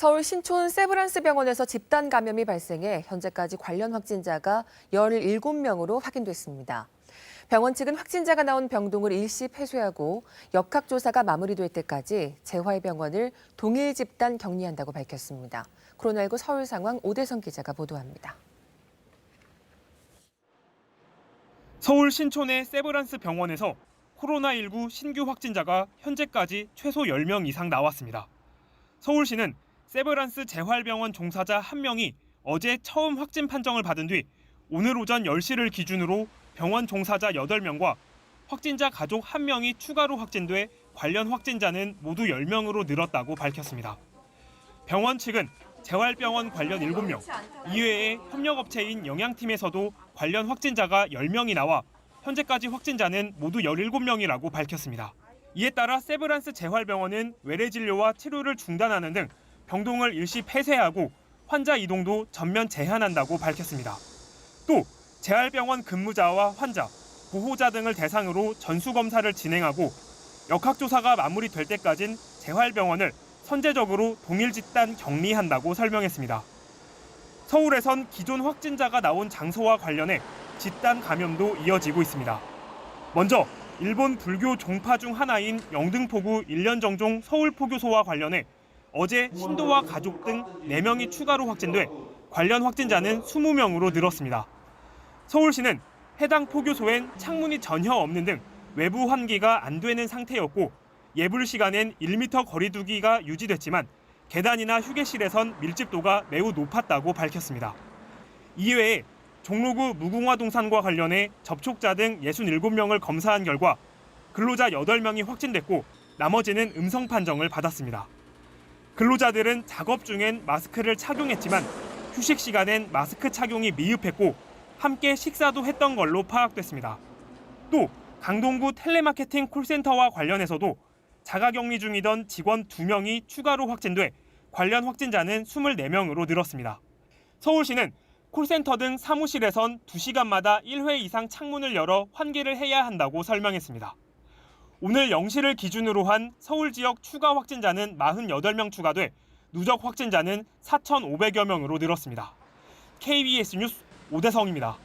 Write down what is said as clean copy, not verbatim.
서울 신촌 세브란스 병원에서 집단 감염이 발생해 현재까지 관련 확진자가 17명으로 확인됐습니다. 병원 측은 확진자가 나온 병동을 일시 폐쇄하고 역학조사가 마무리될 때까지 재활병원을 동일 집단 격리한다고 밝혔습니다. 코로나19 서울 상황 오대성 기자가 보도합니다. 서울 신촌의 세브란스 병원에서 코로나19 신규 확진자가 현재까지 최소 10명 이상 나왔습니다. 서울시는 세브란스 재활병원 종사자 1명이 어제 처음 확진 판정을 받은 뒤 오늘 오전 10시를 기준으로 병원 종사자 8명과 확진자 가족 1명이 추가로 확진돼 관련 확진자는 모두 10명으로 늘었다고 밝혔습니다. 병원 측은 재활병원 관련 7명, 이외에 협력업체인 영양팀에서도 관련 확진자가 10명이 나와 현재까지 확진자는 모두 17명이라고 밝혔습니다. 이에 따라 세브란스 재활병원은 외래 진료와 치료를 중단하는 등 병동을 일시 폐쇄하고 환자 이동도 전면 제한한다고 밝혔습니다. 또 재활병원 근무자와 환자, 보호자 등을 대상으로 전수검사를 진행하고 역학조사가 마무리될 때까진 재활병원을 선제적으로 동일 집단 격리한다고 설명했습니다. 서울에선 기존 확진자가 나온 장소와 관련해 집단 감염도 이어지고 있습니다. 먼저 일본 불교 종파 중 하나인 영등포구 1년 정종 서울포교소와 관련해 어제 신도와 가족 등 4명이 추가로 확진돼 관련 확진자는 20명으로 늘었습니다. 서울시는 해당 포교소엔 창문이 전혀 없는 등 외부 환기가 안 되는 상태였고 예불 시간엔 1m 거리 두기가 유지됐지만 계단이나 휴게실에선 밀집도가 매우 높았다고 밝혔습니다. 이외에 종로구 무궁화동산과 관련해 접촉자 등 67명을 검사한 결과 근로자 8명이 확진됐고 나머지는 음성 판정을 받았습니다. 근로자들은 작업 중엔 마스크를 착용했지만 휴식 시간엔 마스크 착용이 미흡했고 함께 식사도 했던 걸로 파악됐습니다. 또 강동구 텔레마케팅 콜센터와 관련해서도 자가격리 중이던 직원 2명이 추가로 확진돼 관련 확진자는 24명으로 늘었습니다. 서울시는 콜센터 등 사무실에선 2시간마다 1회 이상 창문을 열어 환기를 해야 한다고 설명했습니다. 오늘 0시를 기준으로 한 서울 지역 추가 확진자는 48명 추가돼 누적 확진자는 4,500여 명으로 늘었습니다. KBS 뉴스 오대성입니다.